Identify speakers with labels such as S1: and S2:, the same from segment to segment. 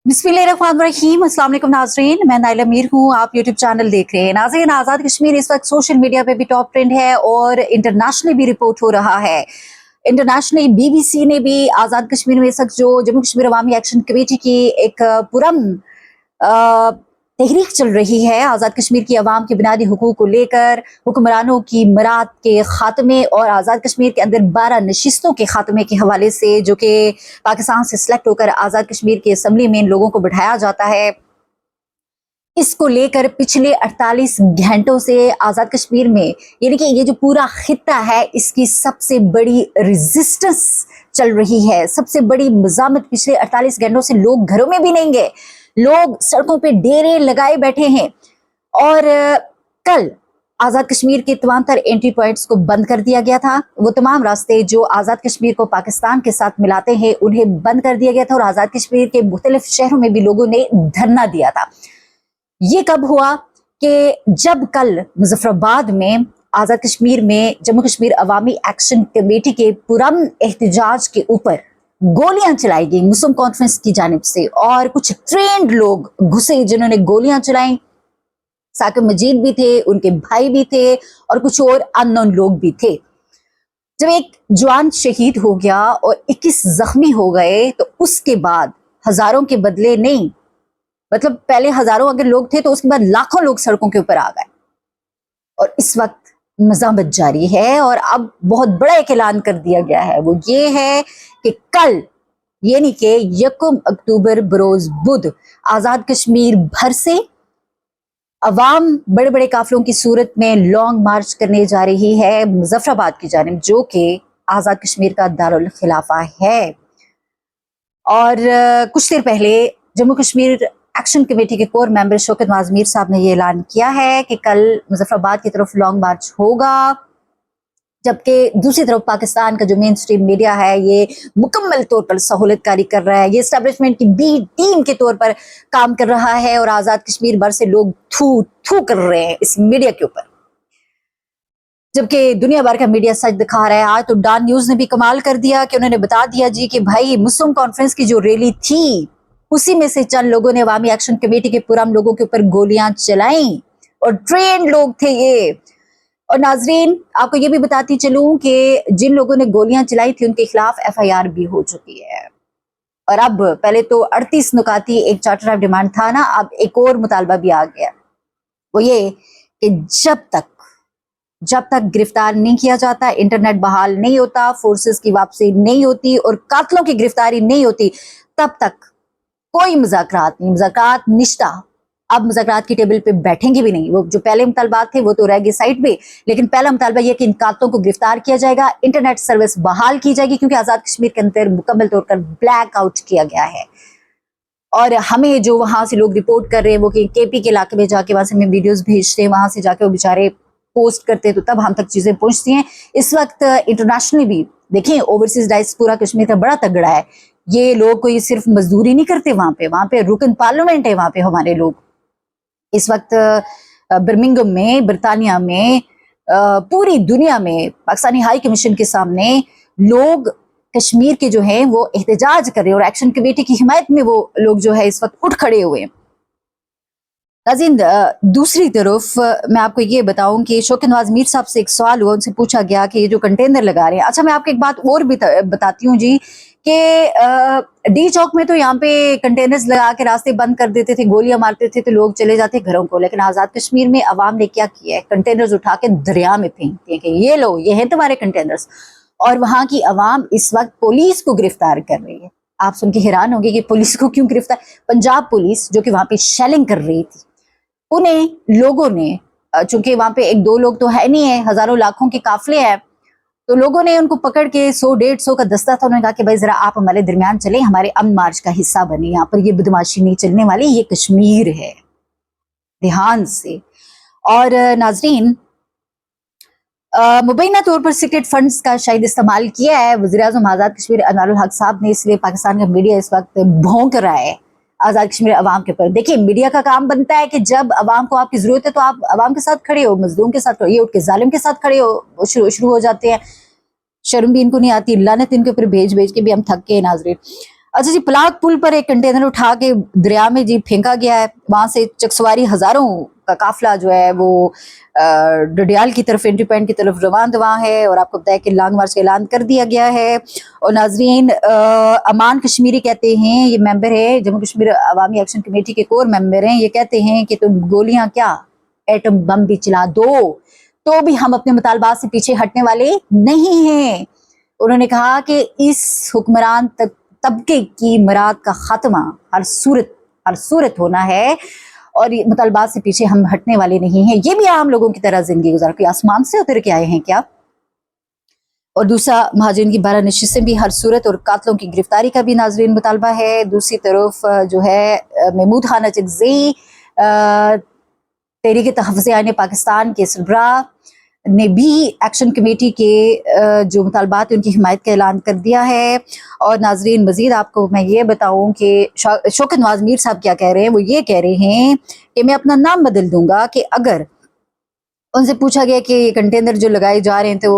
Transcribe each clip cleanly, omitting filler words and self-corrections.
S1: बिस्मिल्लाहिर्रहमानिर्रहीम। अस्सलाम वालेकुम नाज़रीन, मैं नाइला मीर हूँ। आप यूट्यूब चैनल देख रहे हैं। नाज़रीन, आज़ाद कश्मीर इस वक्त सोशल मीडिया पे भी टॉप ट्रेंड है और इंटरनेशनली भी रिपोर्ट हो रहा है। इंटरनेशनली बीबीसी ने भी आज़ाद कश्मीर में इस वक्त जो जम्मू कश्मीर अवामी एक्शन कमेटी की एक तहरीक चल रही है आज़ाद कश्मीर की अवाम के बुनियादी हुकूक को लेकर, हुक्मरानों की मराद के खात्मे और आज़ाद कश्मीर के अंदर 12 नशिस्तों के खात्मे के हवाले से, जो कि पाकिस्तान से सिलेक्ट होकर आज़ाद कश्मीर की असम्बली में इन लोगों को बिठाया जाता है। इसको लेकर पिछले 48 घंटों से आज़ाद कश्मीर में, यानी कि ये जो पूरा खित्ता है, इसकी सबसे बड़ी रेजिस्टेंस चल रही है। सबसे बड़ी मज़ामत पिछले 48 घंटों से, लोग घरों में भी नहीं गए, लोग सड़कों पे डेरे लगाए बैठे हैं। और कल आज़ाद कश्मीर के तमाम तर एंट्री पॉइंट्स को बंद कर दिया गया था। वो तमाम रास्ते जो आज़ाद कश्मीर को पाकिस्तान के साथ मिलाते हैं, उन्हें बंद कर दिया गया था और आज़ाद कश्मीर के मुख्तलिफ शहरों में भी लोगों ने धरना दिया था। ये कब हुआ कि जब कल मुजफ्फराबाद में आज़ाद कश्मीर में जम्मू कश्मीर अवामी एक्शन कमेटी के पुरअमन एहतजाज के ऊपर गोलियां चलाई गई मुस्लिम कॉन्फ्रेंस की जानिब से, और कुछ ट्रेंड लोग घुसे जिन्होंने गोलियां चलाई। साकिब मजीद भी थे, उनके भाई भी थे और कुछ और अननोन लोग भी थे। जब एक जवान शहीद हो गया और 21 जख्मी हो गए, तो उसके बाद हजारों के बदले नहीं, मतलब पहले हजारों अगर लोग थे तो उसके बाद लाखों लोग सड़कों के ऊपर आ गए। और इस वक्त मज़ामत जारी है और अब बहुत बड़ा एक ऐलान कर दिया गया है। वो ये है कि कल, यानी कि 1 अक्टूबर बरोज बुध, आज़ाद कश्मीर भर से अवाम बड़े बड़े काफिलों की सूरत में लॉन्ग मार्च करने जा रही है मुजफ्फराबाद की जानिब, जो कि आज़ाद कश्मीर का दारुल खिलाफा है। और कुछ देर पहले जम्मू कश्मीर एक्शन कमेटी के कोर मेंबर शौकत मीर साहब ने ये ऐलान किया है कि कल मुजफ्फराबाद की तरफ लॉन्ग मार्च होगा, जबकि दूसरी तरफ पाकिस्तान का जो मेन स्ट्रीम मीडिया है ये मुकम्मल तौर पर सहूलतकारी कर रहा है, ये एस्टेब्लिशमेंट की बी टीम के तौर पर काम कर रहा है और आज़ाद कश्मीर भर से लोग थू थू कर रहे हैं इस मीडिया के ऊपर, जबकि दुनिया भर का मीडिया सच दिखा रहा है। आज तो डॉन न्यूज ने भी कमाल कर दिया कि उन्होंने बता दिया जी कि भाई मुस्लिम कॉन्फ्रेंस की जो रैली थी उसी में से चंद लोगों ने अवामी एक्शन कमेटी के पुरअमन लोगों के ऊपर गोलियां चलाई और ट्रेंड लोग थे ये। और नाजरीन, आपको ये भी बताती चलूं कि जिन लोगों ने गोलियां चलाई थी उनके खिलाफ FIR भी हो चुकी है। और अब पहले तो 38 नुकाती एक चार्टर ऑफ डिमांड था ना, अब एक और मुतालबा भी आ गया। वो ये कि जब तक गिरफ्तार नहीं किया जाता, इंटरनेट बहाल नहीं होता, फोर्सेस की वापसी नहीं होती और कातलों की गिरफ्तारी नहीं होती, तब तक कोई मुज़ाकरात नहीं, मुज़ाकरात निश्ता। अब मुज़ाकरात की टेबल पे बैठेंगे भी नहीं। वो जो पहले मुतालबात थे वो तो रह गए साइड पे, लेकिन पहला मुतालबा यह कि इन कातलों को गिरफ्तार किया जाएगा, इंटरनेट सर्विस बहाल की जाएगी, क्योंकि आज़ाद कश्मीर के अंदर मुकम्मल तौर पर ब्लैक आउट किया गया है। और हमें जो वहां से लोग रिपोर्ट कर रहे हैं वो कि KP के इलाके में जाके वहां से हमें वीडियोज भेजते हैं, वहां से जाके वो बेचारे पोस्ट करते हैं, तो तब हम तक चीजें पहुंचती हैं। इस वक्त इंटरनेशनली भी देखें, ओवरसीज डायस्पोरा कश्मीर का बड़ा तगड़ा है। ये लोग कोई सिर्फ मजदूरी नहीं करते, वहां पे रुकन पार्लियामेंट है। वहां पे हमारे लोग इस वक्त बर्मिंघम में, बरतानिया में, पूरी दुनिया में पाकिस्तानी हाई कमीशन के सामने लोग कश्मीर के जो है वो एहतजाज कर रहे हैं और एक्शन कमेटी की हिमायत में वो लोग जो है इस वक्त उठ खड़े हुए हैं। नाज़रीन, दूसरी तरफ मैं आपको ये बताऊं कि शौकत मीर साहब से एक सवाल हुआ, उनसे पूछा गया कि ये जो कंटेनर लगा रहे हैं। अच्छा, मैं आपको एक बात और भी बताती हूँ जी कि डी चौक में तो यहाँ पे कंटेनर्स लगा के रास्ते बंद कर देते थे, गोलियां मारते थे तो लोग चले जाते घरों को। लेकिन आज़ाद कश्मीर में अवाम ने क्या किया है, कंटेनर्स उठा के दरिया में फेंकते हैं कि ये लो, ये हैं तुम्हारे कंटेनर्स। और वहां की अवाम इस वक्त पुलिस को गिरफ्तार कर रही है। आप सुन के हैरान होंगे कि पुलिस को क्यों गिरफ्तार। पंजाब पुलिस जो कि वहां पे शेलिंग कर रही थी, उन्हें लोगों ने, चूंकि वहां पे एक दो लोग तो है नहीं है, हजारों लाखों के काफले हैं, तो लोगों ने उनको पकड़ के 100-150 का दस्ता था। उन्होंने कहा कि भाई जरा आप हमारे दरमियान चले, हमारे अमन मार्च का हिस्सा बने, यहाँ पर ये बदमाशी नहीं चलने वाली, ये कश्मीर है, ध्यान से। और नाजरीन, मुबैना तौर पर सीक्रेट फंड्स का शायद इस्तेमाल किया है वज़ीर-ए-आज़म आज़ाद कश्मीर अनवरुल हक साहब ने, इसलिए पाकिस्तान का मीडिया इस वक्त भौंक रहा है आज़ाद कश्मीर अवाम के ऊपर। देखिए, मीडिया का काम बनता है कि जब अवाम को आपकी जरूरत है तो आप अवाम के साथ खड़े हो, मजलूम के साथ खड़े हो, ये उठ के जालिम के साथ खड़े हो, शुरू हो जाते हैं। शर्म भी इनको नहीं आती, लानत इनके ऊपर भेज भेज के भी हम थक के नाज़रीन। अच्छा जी, पलाग पुल पर एक कंटेनर उठा के दरिया में जी फेंका गया है। वहां से चकसवारी हजारों का काफिला जो है वो डडियाल की तरफ, एंट्री पॉइंट की तरफ रवाना है और आपको बताया कि लॉन्ग मार्च का ऐलान कर दिया गया है। और नाजरीन, अमान कश्मीरी कहते हैं, ये मेंबर है जम्मू कश्मीर अवामी एक्शन कमेटी के कोर मेंबर हैं, ये कहते हैं कि तुम गोलियां क्या एटम बम भी चला दो तो भी हम अपने मुतालबात से पीछे हटने वाले नहीं हैं। उन्होंने कहा कि इस हुक्मरान तबके की मराद का खात्मा हर सूरत होना है और ये मुतालबात से पीछे हम हटने वाले नहीं हैं। ये भी आम लोगों की तरह जिंदगी गुजार, कोई आसमान से उतर के आए हैं क्या? और दूसरा, महाजरीन की 12 नशिस्तें भी हर सूरत और कातलों की गिरफ्तारी का भी नाजरीन मुतालबा है। दूसरी तरफ जो है महमूद खान अचकज़ई तहरीक तहफ़्फ़ुज़ आईन पाकिस्तान के सरबरा ने भी एक्शन कमेटी के जो मुतालबात उनकी हिमायत का ऐलान कर दिया है। और नाजरीन, मजीद आपको मैं ये बताऊं कि शौकत नवाज मीर साहब क्या कह रहे हैं, वो ये कह रहे हैं कि मैं अपना नाम बदल दूंगा कि अगर उनसे पूछा गया कि कंटेनर जो लगाए जा रहे हैं तो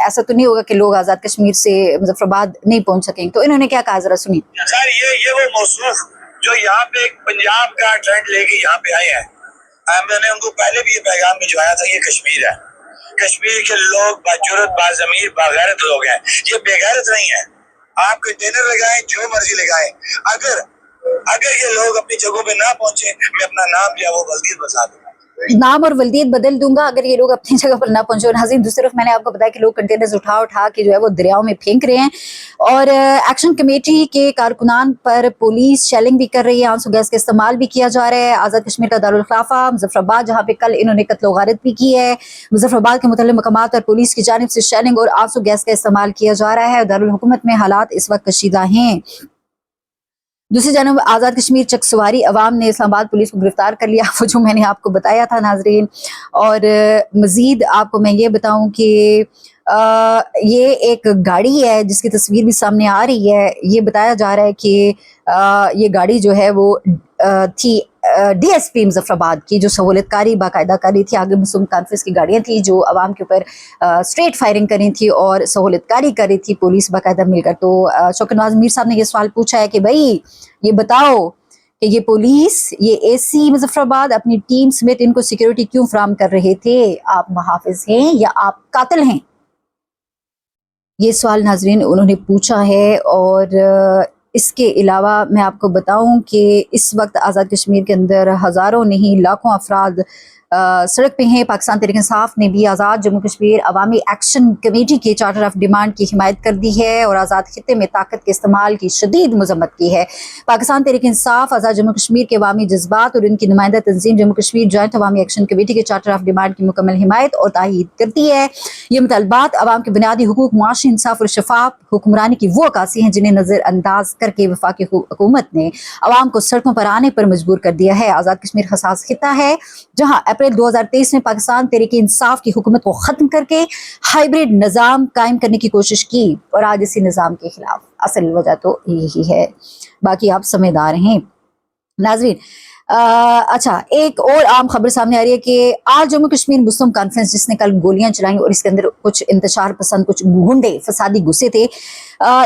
S1: ऐसा तो नहीं होगा कि लोग आज़ाद कश्मीर से मुजफ्फराबाद नहीं पहुंच सकेंगे, तो इन्होंने क्या कहा, जरा सुनिए।
S2: सर, ये वो मौसूफ जो यहाँ पे एक पंजाब का ट्रेंड लेके यहाँ पे आए हैं, मैंने उनको पहले भी ये पैगाम भिजवाया था, ये कश्मीर है, कश्मीर के लोग बाजुरत, बाज़मीर, बागैरत लोग हैं, ये बेगैरत नहीं है। आप कंटेनर लगाएं, जो मर्जी लगाएं, अगर ये लोग अपनी जगहों पे ना पहुंचे, मैं अपना नाम जो है वो बल्दियत बता दूंगा,
S1: नाम और वल्दियत बदल दूंगा अगर ये लोग अपनी जगह पर ना पहुंचे। और नाज़रीन, दूसरी तरफ मैंने आपको बताया कि लोग कंटेनर्स उठा के जो है वो दरियाओं में फेंक रहे हैं और एक्शन कमेटी के कारकुनान पर पुलिस शेलिंग भी कर रही है, आंसू गैस का इस्तेमाल भी किया जा रहा है। आज़ाद कश्मीर का दारुल खिलाफा मुजफ्फराबाद, जहाँ पे कल इन्होंने कत्ल गारत भी की है, मुजफ्फराबाद के मुतल्लिक़ मकामात पर पुलिस की जानिब से शेलिंग और आंसू गैस का इस्तेमाल किया जा रहा है। दारुल हुकूमत में हालात इस वक्त कशीदा हैं। दूसरी जानब आज़ाद कश्मीर चकसवारी अवाम ने इस्लामाबाद पुलिस को गिरफ्तार कर लिया, वो जो मैंने आपको बताया था नाजरीन। और मज़ीद आपको मैं ये बताऊं कि ये एक गाड़ी है जिसकी तस्वीर भी सामने आ रही है। ये बताया जा रहा है कि ये गाड़ी जो है वो थी DSP मुजफ्फराबाद की, जो सहूलतकारी बाकायदा कर रही थी। आगे मुस्लिम कॉन्फ्रेंस की गाड़ियाँ थी जो आवाम के ऊपर स्ट्रेट फायरिंग कर रही थी और सहूलतकारी कर रही थी पुलिस बाकायदा मिलकर। तो शौकत नवाज मीर साहब ने ये सवाल पूछा है कि भाई ये बताओ कि ये पुलिस, ये AC मुजफ्फराबाद अपनी टीम समेत इनको सिक्योरिटी क्यों फराहम कर रहे थे? आप मुहाफिज हैं या आप कातिल हैं? ये सवाल नाजरीन उन्होंने पूछा है। और इसके अलावा मैं आपको बताऊं कि इस वक्त आज़ाद कश्मीर के अंदर हज़ारों नहीं लाखों अफराद सड़क पे हैं। पाकिस्तान तहरीक इंसाफ ने भी आज़ाद जम्मू कश्मीर अवामी एक्शन कमेटी के चार्टर ऑफ डिमांड की हिमायत कर दी है और आज़ाद खित्ते में ताकत के इस्तेमाल की शदीद मजम्मत की है। पाकिस्तान तहरीक इंसाफ आज़ाद जम्मू कश्मीर के अवामी जज्बात और इनकी नुमाइंदा तंजीम जम्मू कश्मीर जॉइंट अवामी एक्शन कमेटी के चार्टर ऑफ डिमांड की मुकम्मल हिमायत और तायीद करती है। ये मुतालबात अवाम के बुनियादी हुकूक, मुआशी इंसाफ और शफाफ हुक्मरानी की वो अक्कासी हैं जिन्हें नज़रअंदाज करके वफाकी हुकूमत ने अवाम को सड़कों पर आने पर मजबूर कर दिया है। आज़ाद कश्मीर हसास खित्ता है जहाँ अप्रैल 2023 में पाकिस्तान तहरीक इंसाफ की हुकूमत को ख़त्म करके हाइब्रिड निज़ाम कायम करने की कोशिश की और आज इसी निज़ाम के खिलाफ। असल वजह तो यही है, बाकी आप समझदार हैं नाज़रीन। अच्छा, एक और आम खबर सामने आ रही है कि आज जम्मू कश्मीर मुस्लिम कॉन्फ्रेंस जिसने कल गोलियां चलाई और इसके अंदर कुछ इंतशार पसंद, कुछ गुंडे फसादी घुसे थे,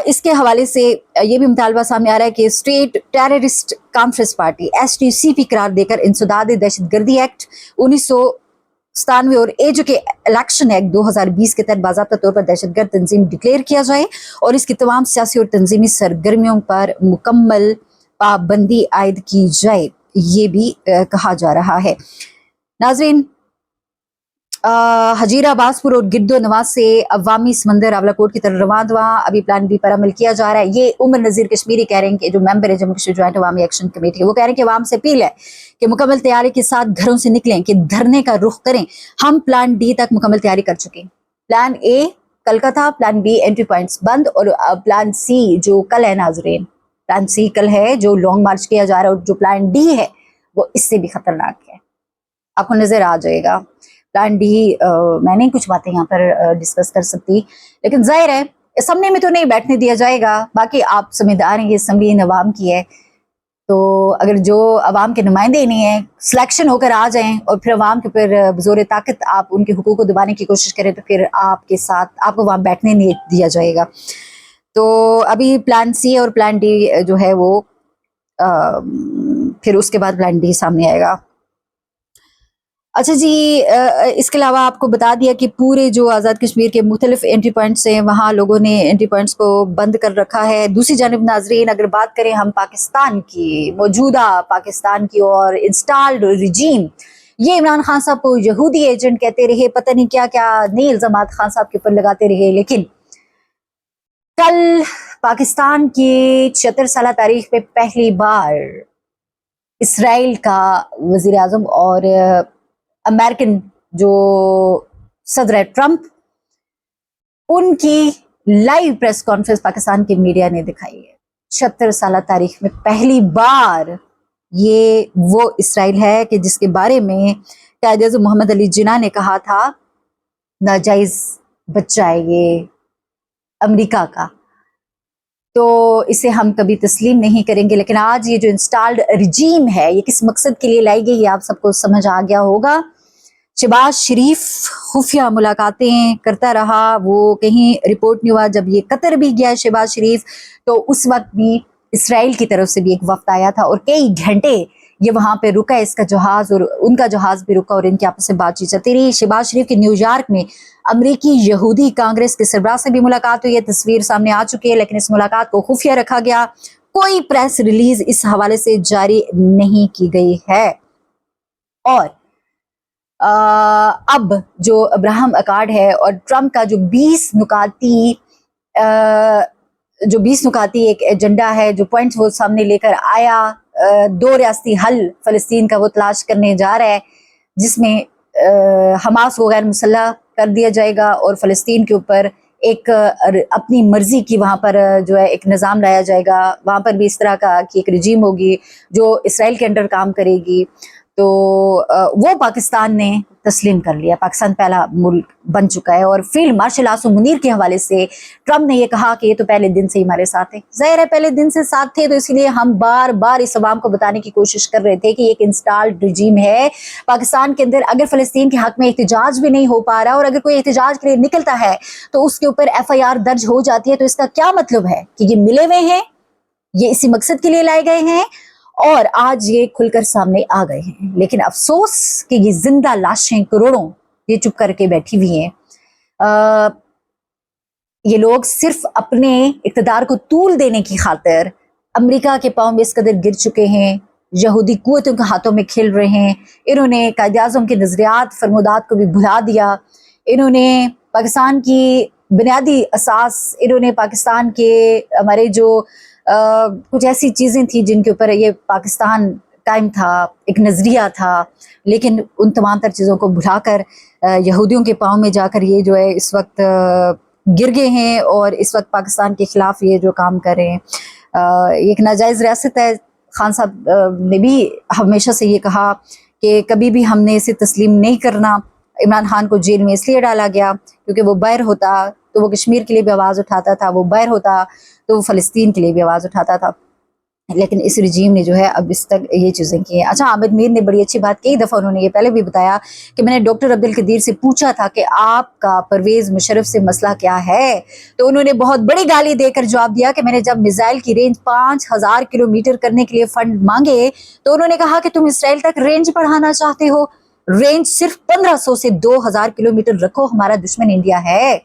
S1: इसके हवाले से ये भी मुतालबा सामने आ रहा है कि state terrorist conference party STCP करार देकर इंसदाद दहशतगर्दी एक्ट 1997 और एजो के इलेक्शन एक्ट 2020 के तहत बाज़ाब्ता तौर पर दहशतगर्द तंजीम डिक्लेयर किया जाए और इसकी तमाम सियासी और तंजीमी सरगर्मियों पर मुकम्मल पाबंदी आयद की जाए, ये भी कहा जा रहा है। नाजरीन, हजीरा, बासपुर और गिरदो नवाज से अवामी समंदर आवलाकोट की तरफ रवाना, अभी प्लान B पर अमल किया जा रहा है। ये उमर नज़ीर कश्मीरी कह रहे हैं कि जो मेंबर है जम्मू कश्मीर जॉइंट अवामी एक्शन कमेटी, वो कह रहे हैं कि अवाम से अपील है कि मुकम्मल तैयारी के साथ घरों से निकलें, कि धरने का रुख करें। हम प्लान D तक मुकम्मल तैयारी कर चुके हैं। प्लान A कल का था, प्लान B एंट्री पॉइंट्स बंद, और प्लान C जो कल है नाजरीन, प्लान C कल है जो लॉन्ग मार्च किया जा रहा है, और जो प्लान D है वो इससे भी खतरनाक है, आपको नजर आ जाएगा। प्लान D मैं नहीं कुछ बातें यहाँ पर डिस्कस कर सकती, लेकिन जाहिर है असम्बली में तो नहीं बैठने दिया जाएगा। बाकी आप समझदार हैं, ये असम्बली इन अवाम की है, तो अगर जो अवाम के नुमाइंदे नहीं है सिलेक्शन होकर आ जाएं और फिर अवाम के ऊपर बज़ोर ताकत आप उनके हुकूक को दबाने की कोशिश करें तो फिर आपके साथ आपको वहाँ बैठने नहीं दिया जाएगा। تو ابھی پلان سی اور پلان ڈی جو ہے وہ پھر اس کے بعد پلان ڈی سامنے آئے گا. اچھا جی، اس کے علاوہ آپ کو بتا دیا کہ پورے جو آزاد کشمیر کے مختلف انٹری پوائنٹس ہیں وہاں لوگوں نے انٹری پوائنٹس کو بند کر رکھا ہے. دوسری جانب ناظرین، اگر بات کریں ہم پاکستان کی، موجودہ پاکستان کی اور انسٹالڈ رجیم، یہ عمران خان صاحب کو یہودی ایجنٹ کہتے رہے، پتہ نہیں کیا کیا نئے الزامات خان صاحب کے اوپر لگاتے رہے، لیکن کل پاکستان کی 76 سالہ تاریخ میں پہلی بار اسرائیل کا وزیر اعظم اور امریکن جو صدر ہے ٹرمپ، ان کی لائیو پریس کانفرنس پاکستان کے میڈیا نے دکھائی ہے. 76 سالہ تاریخ میں پہلی بار یہ وہ اسرائیل ہے کہ جس کے بارے میں قائد اعظم محمد علی جناح نے کہا تھا ناجائز بچہ ہے یہ امریکہ کا، تو اسے ہم کبھی تسلیم نہیں کریں گے. لیکن آج یہ جو انسٹالڈ رجیم ہے یہ کس مقصد کے لیے لائی گئی یہ آپ سب کو سمجھ آ گیا ہوگا. شہباز شریف خفیہ ملاقاتیں کرتا رہا، وہ کہیں رپورٹ نہیں ہوا. جب یہ قطر بھی گیا شہباز شریف تو اس وقت بھی اسرائیل کی طرف سے بھی ایک وفد آیا تھا اور کئی گھنٹے یہ وہاں پہ رکا، اس کا جہاز اور ان کا جہاز بھی رکا اور ان کی آپس میں بات چیت چلتی رہی. شہباز شریف کی نیو یارک میں امریکی یہودی کانگریس کے سربراہ سے بھی ملاقات ہوئی ہے، تصویر سامنے آ چکی ہے، لیکن اس ملاقات کو خفیہ رکھا گیا. کوئی پریس ریلیز اس حوالے سے جاری نہیں کی گئی ہے. اور اب جو ابراہم اکارڈ ہے اور ٹرمپ کا جو 20 نکاتی ایک ایجنڈا ہے، جو پوائنٹس وہ سامنے لے کر آیا، 2 ریاستی حل فلسطین کا وہ تلاش کرنے جا رہا ہے، جس میں حماس کو غیر مسلح کر دیا جائے گا اور فلسطین کے اوپر ایک اپنی مرضی کی وہاں پر جو ہے ایک نظام لایا جائے گا. وہاں پر بھی اس طرح کا کی ایک رجیم ہوگی جو اسرائیل کے انڈر کام کرے گی. تو وہ پاکستان نے تسلیم کر لیا. پاکستان پہلا ملک بن چکا ہے. اور فیلڈ مارشل آسو منیر کے حوالے سے ٹرمپ نے یہ کہا کہ یہ تو پہلے دن سے ہی ہمارے ساتھ ہے. ظاہر ہے پہلے دن سے ساتھ تھے، تو اس لیے ہم بار بار اس عوام کو بتانے کی کوشش کر رہے تھے کہ یہ ایک انسٹالڈ رجیم ہے پاکستان کے اندر. اگر فلسطین کے حق میں احتجاج بھی نہیں ہو پا رہا اور اگر کوئی احتجاج کے لیے نکلتا ہے تو اس کے اوپر FIR درج ہو جاتی ہے، تو اس کا کیا مطلب ہے کہ یہ ملے ہوئے ہیں، یہ اسی مقصد کے لیے لائے گئے ہیں اور آج یہ کھل کر سامنے آ گئے ہیں. لیکن افسوس کہ یہ زندہ لاشیں کروڑوں یہ چپ کر کے بیٹھی ہوئی ہیں. یہ لوگ صرف اپنے اقتدار کو طول دینے کی خاطر امریکہ کے پاؤں میں اس قدر گر چکے ہیں، یہودی قوتوں کے ہاتھوں میں کھیل رہے ہیں. انہوں نے قائد اعظم کے نظریات فرمودات کو بھی بھلا دیا. انہوں نے پاکستان کی بنیادی اساس، انہوں نے پاکستان کے ہمارے جو کچھ ایسی چیزیں تھیں جن کے اوپر یہ پاکستان قائم تھا، ایک نظریہ تھا، لیکن ان تمام تر چیزوں کو بھلا کر یہودیوں کے پاؤں میں جا کر یہ جو ہے اس وقت گر گئے ہیں اور اس وقت پاکستان کے خلاف یہ جو کام کر رہے ہیں. یہ ایک ناجائز ریاست ہے. خان صاحب نے بھی ہمیشہ سے یہ کہا کہ کبھی بھی ہم نے اسے تسلیم نہیں کرنا. عمران خان کو جیل میں اس لیے ڈالا گیا کیونکہ وہ باہر ہوتا تو وہ کشمیر کے لیے بھی آواز اٹھاتا تھا، وہ باہر ہوتا تو وہ فلسطین کے لیے بھی آواز اٹھاتا تھا. لیکن اس رجیم نے جو ہے اب اس تک یہ چیزیں کی ہیں. اچھا، عابد میر نے بڑی اچھی بات، کئی دفعہ انہوں نے یہ پہلے بھی بتایا کہ میں نے ڈاکٹر عبدالقدیر سے پوچھا تھا کہ آپ کا پرویز مشرف سے مسئلہ کیا ہے، تو انہوں نے بہت بڑی گالی دے کر جواب دیا کہ میں نے جب میزائل کی رینج 5000 کلومیٹر کرنے کے لیے فنڈ مانگے تو انہوں نے کہا کہ تم اسرائیل تک رینج بڑھانا چاہتے ہو، رینج صرف 1500 سے 2000 کلومیٹر رکھو، ہمارا دشمن انڈیا ہے.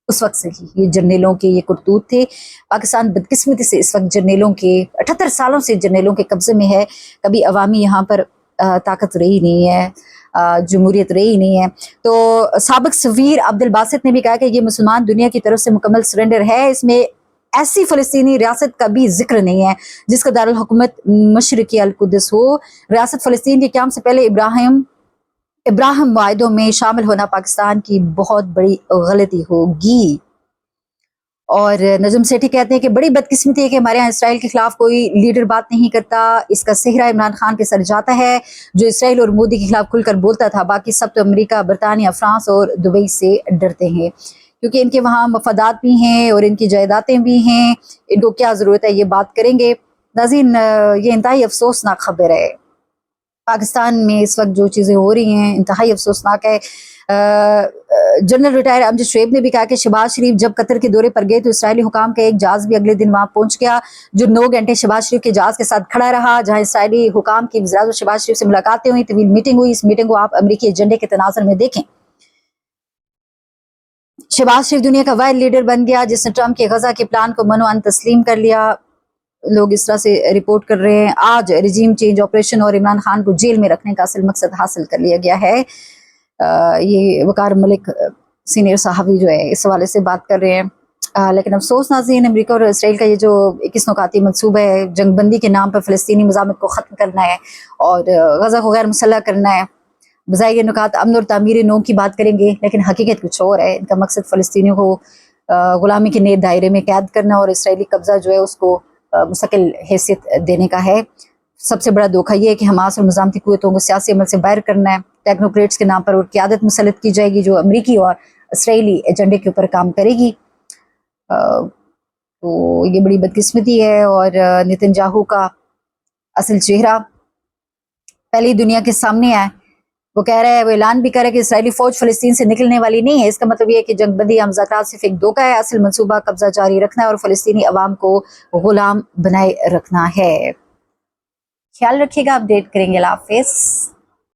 S1: اس وقت سے ہی یہ جرنیلوں کے یہ کرتوت تھے. پاکستان بدقسمتی سے اس وقت جرنیلوں کے 78 سالوں سے جرنیلوں کے قبضے میں ہے. کبھی عوامی یہاں پر طاقت رہی نہیں ہے، جمہوریت رہی نہیں ہے. تو سابق سفیر عبد الباسط نے بھی کہا کہ یہ مسلمان دنیا کی طرف سے مکمل سرنڈر ہے. اس میں ایسی فلسطینی ریاست کا بھی ذکر نہیں ہے جس کا دارالحکومت مشرقی القدس ہو. ریاست فلسطین کے قیام سے پہلے ابراہم معاہدوں میں شامل ہونا پاکستان کی بہت بڑی غلطی ہوگی. اور نجم سیٹھی کہتے ہیں کہ بڑی بدقسمتی ہے کہ ہمارے یہاں اسرائیل کے خلاف کوئی لیڈر بات نہیں کرتا. اس کا صحرا عمران خان کے سر جاتا ہے جو اسرائیل اور مودی کے خلاف کھل کر بولتا تھا. باقی سب تو امریکہ، برطانیہ، فرانس اور دبئی سے ڈرتے ہیں کیونکہ ان کے وہاں مفادات بھی ہیں اور ان کی جائیدادیں بھی ہیں. ان کو کیا ضرورت ہے یہ بات کریں گے. ناظرین، یہ انتہائی افسوسناک خبر ہے. پاکستان میں اس وقت جو چیزیں ہو رہی ہیں انتہائی افسوسناک ہے. जनरल रिटायर अमजद शुएब ने भी कहा कि शहबाज शरीफ जब कतर के दौरे पर गए तो इसराइली हुकाम का एक जहाज भी अगले दिन वहां पहुंच गया, जो 9 घंटे शहबाज शरीफ के जहाज के साथ खड़ा रहा, जहां इसराइली हुकाम की वज़ीर आज़म शहबाज शरीफ से मुलाकातें हुई, तवील मीटिंग हुई। इस मीटिंग को आप अमरीकी एजेंडे के तनाज़ुर में देखें। शहबाज शरीफ दुनिया का वाहिद लीडर बन गया जिसने ट्रंप के गजा के प्लान को मनोअन तस्लीम कर लिया। लोग इस तरह से रिपोर्ट कर रहे हैं। आज रिजीम चेंज ऑपरेशन और इमरान खान को जेल में रखने का असल मकसद हासिल कर लिया गया है। ये वकार मलिक सीनियर सहाफ़ी जो है इस हवाले से बात कर रहे हैं। लेकिन अफसोस नाज़रीन, अमेरिका और इसराइल का ये जो 21 नुकाती मनसूबा है, जंगबंदी के नाम पर फ़लस्तीनी मज़ामत को ख़त्म करना है और गज़ा को गैर मुसल्लह करना है। बज़ाहिर ये नुकात अमन और तामीर नौ की बात करेंगे, लेकिन हकीकत कुछ और है। इनका मकसद फ़लस्तीनियों को ग़ुलामी के नेत दायरे में कैद करना और इसराइली कब्ज़ा जो है उसको मुस्तकिल हैसियत देने का है। सबसे बड़ा धोखा ये है कि हमास और मज़ामती क़ुव्वतों को सियासी अमल से बाहर करना है। टेक्नोक्रेट्स के नाम पर और क़यादत मुसल्लत की जाएगी जो अमरीकी और इसराइली एजेंडे के ऊपर काम करेगी। तो ये बड़ी बदकिस्मती है और नेतन्याहू का असल चेहरा पहले ही दुनिया के सामने आया। वो कह रहा है, वो ऐलान भी कर रहा है कि इसराइली फौज फ़लस्तीन से निकलने वाली नहीं है। इसका मतलब ये है कि जंगबंदी या मुज़ाकरात सिर्फ एक धोखा है। असल मंसूबा कब्जा जारी रखना है और फ़लस्तीनी अवाम को गुलाम बनाए रखना है। ख्याल रखिएगा, अपडेट करेंगे। अल्लाह हाफ़िज़।